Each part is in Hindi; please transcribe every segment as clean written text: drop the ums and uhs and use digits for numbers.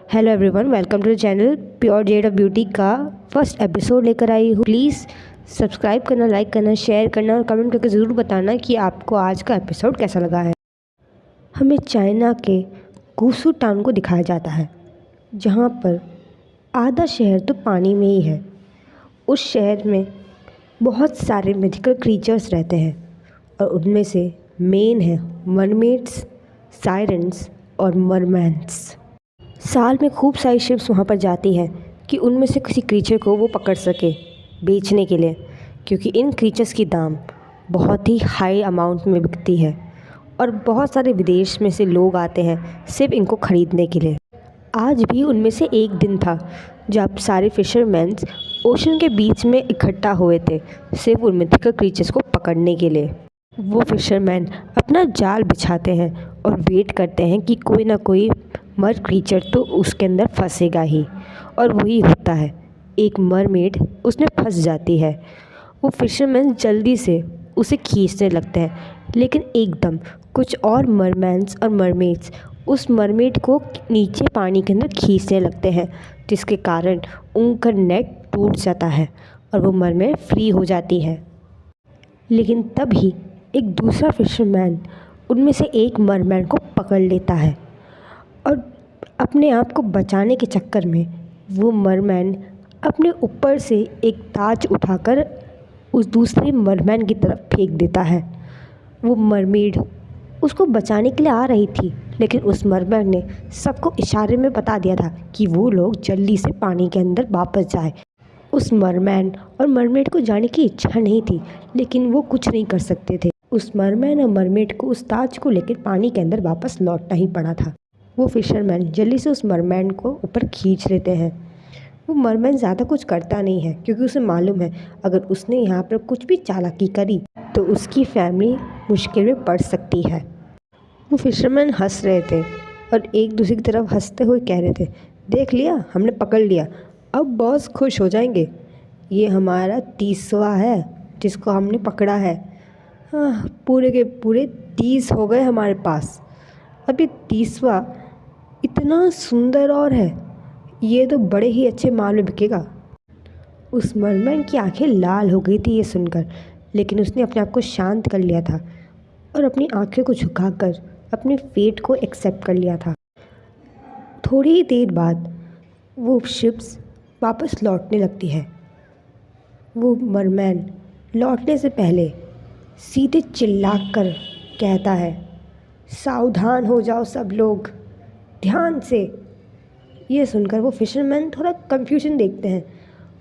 Hello everyone, welcome to the channel pure jade of beauty का फर्स्ट एपिसोड लेकर आई हूँ। प्लीज़ सब्सक्राइब करना, लाइक करना, शेयर करना और कमेंट करके ज़रूर बताना कि आपको आज का एपिसोड कैसा लगा है। हमें चाइना के गुसू टाउन को दिखाया जाता है, जहाँ पर आधा शहर तो पानी में ही है। उस शहर में बहुत सारे मिथिकल क्रीचर्स रहते हैं और उनमें से मेन है मरमेड्स, सायरन्स और मरमैन्स। साल में खूब सारी शिप्स वहाँ पर जाती हैं कि उनमें से किसी क्रीचर को वो पकड़ सके बेचने के लिए, क्योंकि इन क्रीचर्स की दाम बहुत ही हाई अमाउंट में बिकती है और बहुत सारे विदेश में से लोग आते हैं सिर्फ इनको ख़रीदने के लिए। आज भी उनमें से एक दिन था जब सारे फिशरमैन्स ओशन के बीच में इकट्ठा हुए थे सिर्फ उन मिथिकल क्रीचर्स को पकड़ने के लिए। वो फिशरमैन अपना जाल बिछाते हैं और वेट करते हैं कि कोई ना कोई मर क्रीचर तो उसके अंदर फंसेगा ही, और वही होता है। एक मरमेड उसमें फंस जाती है। वो फिशरमैन जल्दी से उसे खींचने लगते हैं, लेकिन एकदम कुछ और मरमैन्स और मरमेड्स उस मरमेड को नीचे पानी के अंदर खींचने लगते हैं, जिसके कारण उनका नेट टूट जाता है और वो मरमेड फ्री हो जाती है। लेकिन तभी एक दूसरा फिशरमैन उनमें से एक मरमैन को पकड़ लेता है और अपने आप को बचाने के चक्कर में वो मरमैन अपने ऊपर से एक ताज उठाकर उस दूसरे मरमैन की तरफ फेंक देता है। वो मरमेड उसको बचाने के लिए आ रही थी, लेकिन उस मरमैन ने सबको इशारे में बता दिया था कि वो लोग जल्दी से पानी के अंदर वापस जाए। उस मरमैन और मरमेड को जाने की इच्छा नहीं थी, लेकिन वो कुछ नहीं कर सकते थे। उस मरमैन और मरमेड को उस ताज को लेकर पानी के अंदर वापस लौटना ही पड़ा था। वो फिशरमैन जल्दी से उस मरमैन को ऊपर खींच लेते हैं। वो मरमैन ज़्यादा कुछ करता नहीं है, क्योंकि उसे मालूम है अगर उसने यहाँ पर कुछ भी चालाकी करी तो उसकी फैमिली मुश्किल में पड़ सकती है। वो फिशरमैन हंस रहे थे और एक दूसरे की तरफ हंसते हुए कह रहे थे, देख लिया, हमने पकड़ लिया, अब बॉस खुश हो जाएंगे। ये हमारा 30वां है जिसको हमने पकड़ा है। हाँ, पूरे के पूरे 30 हो गए हमारे पास। अभी 30वां इतना सुंदर और है, ये तो बड़े ही अच्छे माल में बिकेगा। उस मरमैन की आंखें लाल हो गई थी ये सुनकर, लेकिन उसने अपने आप को शांत कर लिया था और अपनी आंखें को झुकाकर अपने फेट को एक्सेप्ट कर लिया था। थोड़ी ही देर बाद वो शिप्स वापस लौटने लगती है। वो मरमैन लौटने से पहले सीधे चिल्लाकर कहता है, सावधान हो जाओ सब लोग, ध्यान से। ये सुनकर वो फिशरमैन थोड़ा कंफ्यूजन देखते हैं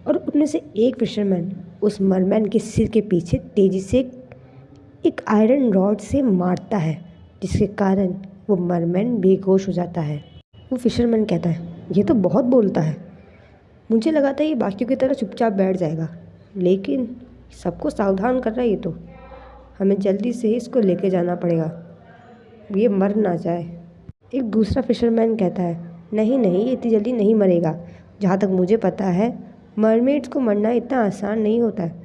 और उनमें से एक फिशरमैन उस मरमैन के सिर के पीछे तेज़ी से एक आयरन रॉड से मारता है, जिसके कारण वो मरमैन बेहोश हो जाता है। वो फिशरमैन कहता है, ये तो बहुत बोलता है, मुझे लगा था ये बाकियों की तरह चुपचाप बैठ जाएगा, लेकिन सबको सावधान कर रहा है। ये तो हमें जल्दी से ही इसको लेके जाना पड़ेगा, ये मर ना जाए। एक दूसरा फिशरमैन कहता है, नहीं नहीं, ये इतनी जल्दी नहीं मरेगा। जहाँ तक मुझे पता है मरमेड्स को मरना इतना आसान नहीं होता है।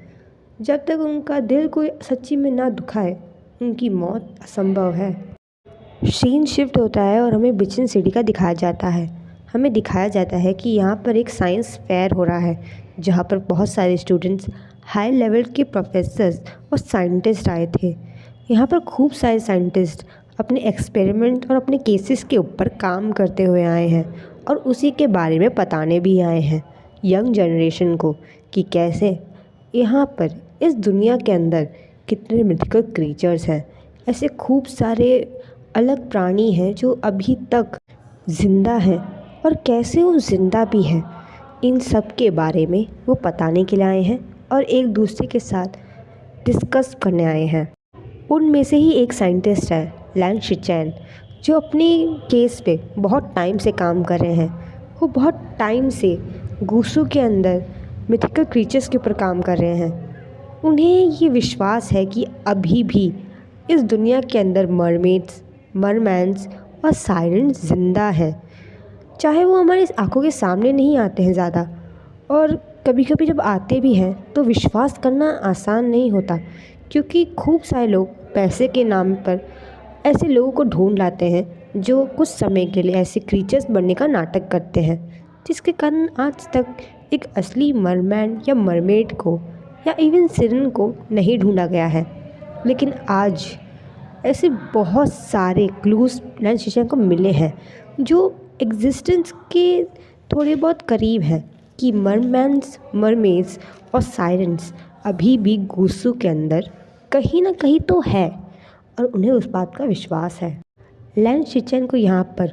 जब तक उनका दिल कोई सच्ची में ना दुखाए उनकी मौत असंभव है। सीन शिफ्ट होता है और हमें बिचिन सिटी का दिखाया जाता है। हमें दिखाया जाता है कि यहाँ पर एक साइंस फेयर हो रहा है, जहाँ पर बहुत सारे स्टूडेंट्स, हाई लेवल के प्रोफेसर्स और साइंटिस्ट आए थे। यहाँ पर खूब सारे साइंटिस्ट अपने एक्सपेरिमेंट और अपने केसेस के ऊपर काम करते हुए आए हैं और उसी के बारे में बताने भी आए हैं यंग जनरेशन को कि कैसे यहाँ पर इस दुनिया के अंदर कितने मिथिकल क्रीचर्स हैं। ऐसे खूब सारे अलग प्राणी हैं जो अभी तक ज़िंदा हैं और कैसे वो ज़िंदा भी हैं। इन सब के बारे में वो बताने के लिए आए हैं और एक दूसरे के साथ डिस्कस करने आए हैं। उनमें से ही एक साइंटिस्ट है लैंग शिचैन, जो अपनी केस पे बहुत टाइम से काम कर रहे हैं। वो बहुत टाइम से गुसू के अंदर मिथिकल क्रीचर्स के ऊपर काम कर रहे हैं। उन्हें ये विश्वास है कि अभी भी इस दुनिया के अंदर मरमेड्स, मरमैन्स और सायरन्स ज़िंदा हैं। चाहे वो हमारी आंखों के सामने नहीं आते हैं ज़्यादा, और कभी कभी जब आते भी हैं तो विश्वास करना आसान नहीं होता, क्योंकि खूब सारे लोग पैसे के नाम पर ऐसे लोगों को ढूंढ लाते हैं जो कुछ समय के लिए ऐसे क्रीचर्स बनने का नाटक करते हैं, जिसके कारण आज तक एक असली मरमैन या मरमेड को या इवन सिरन को नहीं ढूंढा गया है। लेकिन आज ऐसे बहुत सारे क्लूज लैंड शिचेन को मिले हैं जो एग्जिस्टेंस के थोड़े बहुत करीब हैं कि मरमैन्स, मरमेड्स और सायरन्स अभी भी गोसू के अंदर कहीं ना कहीं तो है और उन्हें उस बात का विश्वास है। लैंड शिचेन को यहाँ पर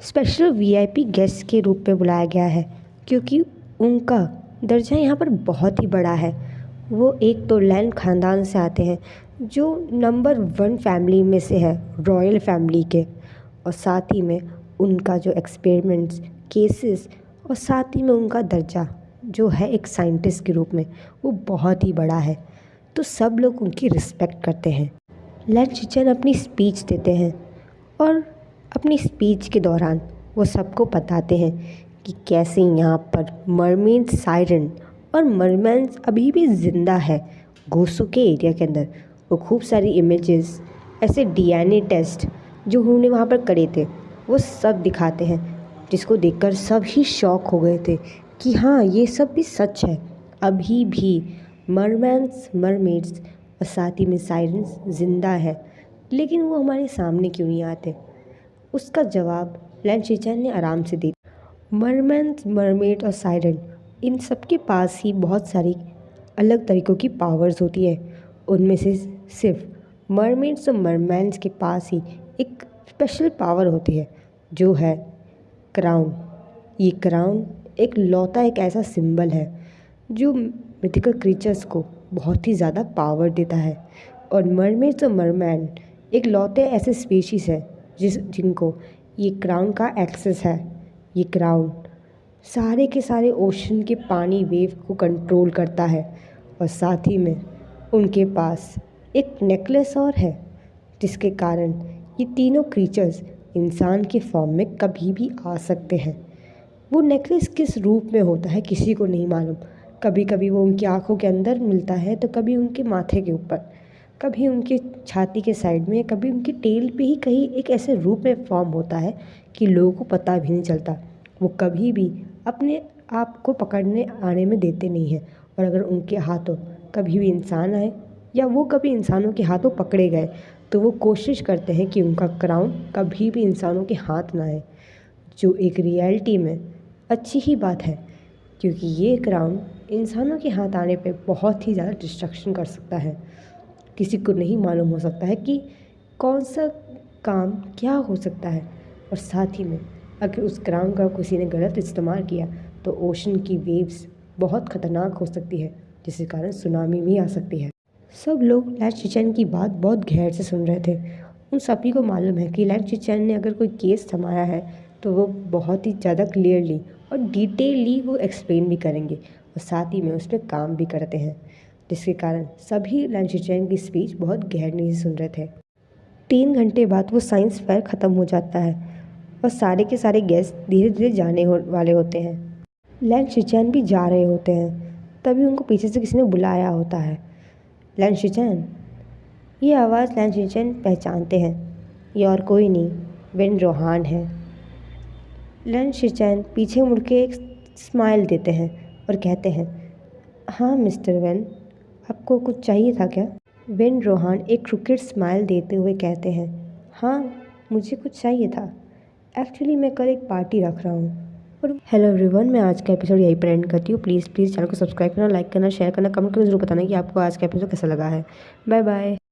स्पेशल वीआईपी गेस्ट के रूप में बुलाया गया है क्योंकि उनका दर्जा यहाँ पर बहुत ही बड़ा है। वो एक तो लैंड ख़ानदान से आते हैं जो नंबर 1 फैमिली में से है, रॉयल फैमिली के, और साथ ही में उनका जो एक्सपेरिमेंट्स, केसेस और साथ ही में उनका दर्जा जो है एक साइंटिस्ट के रूप में वो बहुत ही बड़ा है। तो सब लोग उनकी रिस्पेक्ट करते हैं। लैंड शिचेन अपनी स्पीच देते हैं और अपनी स्पीच के दौरान वो सबको बताते हैं कि कैसे यहाँ पर मरमेड, सायरन और मरमैन्स अभी भी ज़िंदा है गोसू के एरिया के अंदर। वो खूब सारी इमेजेस, ऐसे डीएनए टेस्ट जो उन्होंने वहाँ पर करे थे वो सब दिखाते हैं, जिसको देखकर सब ही शॉक हो गए थे कि हाँ ये सब भी सच है। अभी भी मरमैन्स, मरमेड्स और साथ ही में सायरन्स ज़िंदा है, लेकिन वो हमारे सामने क्यों नहीं आते? उसका जवाब लैंड शिचेन ने आराम से दी। मरमैन्स, मरमेड और सायरन इन सब के पास ही बहुत सारी अलग तरीक़ों की पावर्स होती है। उनमें से सिर्फ मरमेड्स और मरमैन्स के पास ही एक स्पेशल पावर होती है जो है क्राउन। ये क्राउन एक लौता एक ऐसा सिंबल है जो मिथिकल क्रीचर्स को बहुत ही ज़्यादा पावर देता है। और मरमेड्स और मरमैन एक लौते ऐसे स्पीशीज़ है जिनको ये क्राउन का एक्सेस है। ये क्राउन सारे के सारे ओशन के पानी वेव को कंट्रोल करता है और साथ ही में उनके पास एक नेकलेस और है जिसके कारण ये तीनों क्रीचर्स इंसान के फॉर्म में कभी भी आ सकते हैं। वो नेकलेस किस रूप में होता है किसी को नहीं मालूम। कभी कभी वो उनकी आँखों के अंदर मिलता है तो कभी उनके माथे के ऊपर, कभी उनके छाती के साइड में, कभी उनकी टेल पे ही कहीं एक ऐसे रूप में फॉर्म होता है कि लोगों को पता भी नहीं चलता। वो कभी भी अपने आप को पकड़ने आने में देते नहीं हैं और अगर उनके हाथों कभी भी इंसान आए या वो कभी इंसानों के हाथों पकड़े गए तो वो कोशिश करते हैं कि उनका क्राउन कभी भी इंसानों के हाथ ना आए, जो एक रियलिटी में अच्छी ही बात है क्योंकि ये क्राउन इंसानों के हाथ आने पे बहुत ही ज़्यादा डिस्ट्रक्शन कर सकता है। किसी को नहीं मालूम हो सकता है कि कौन सा काम क्या हो सकता है और साथ ही में अगर उस क्राउन का किसी ने गलत इस्तेमाल किया तो ओशन की वेव्स बहुत ख़तरनाक हो सकती है जिसके कारण सुनामी भी आ सकती है। सब लोग लैंड शिचेन की बात बहुत गहर से सुन रहे थे। उन सभी को मालूम है कि लैंड शिचेन ने अगर कोई केस थमाया है तो वो बहुत ही ज़्यादा क्लियरली और डिटेलली वो एक्सप्लेन भी करेंगे और साथ ही में उस पर काम भी करते हैं, जिसके कारण सभी लैंड शिचेन की स्पीच बहुत गहराई से सुन रहे थे। 3 घंटे बाद वो साइंस फेयर ख़त्म हो जाता है और सारे के सारे गेस्ट धीरे धीरे जाने वाले होते हैं। लैंड शिचेन भी जा रहे होते हैं, तभी उनको पीछे से किसी ने बुलाया होता है, लैंड शिचेन। ये आवाज़ लैंड शिचेन पहचानते हैं, ये और कोई नहीं वेन रोहान है। लैंड शिचेन पीछे मुड़ के एक स्माइल देते हैं और कहते हैं, हाँ मिस्टर वेन, आपको कुछ चाहिए था क्या? वेन रोहान एक क्रिकेट स्माइल देते हुए कहते हैं, हाँ मुझे कुछ चाहिए था, एक्चुअली मैं कल एक पार्टी रख रहा हूँ। और हेलो एवरीवन, मैं आज का एपिसोड यहीं पर एंड करती हूँ। प्लीज़ चैनल को सब्सक्राइब करना, लाइक करना, शेयर करना, कमेंट करके जरूर बताना कि आपको आज का एपिसोड कैसा लगा है। Bye bye.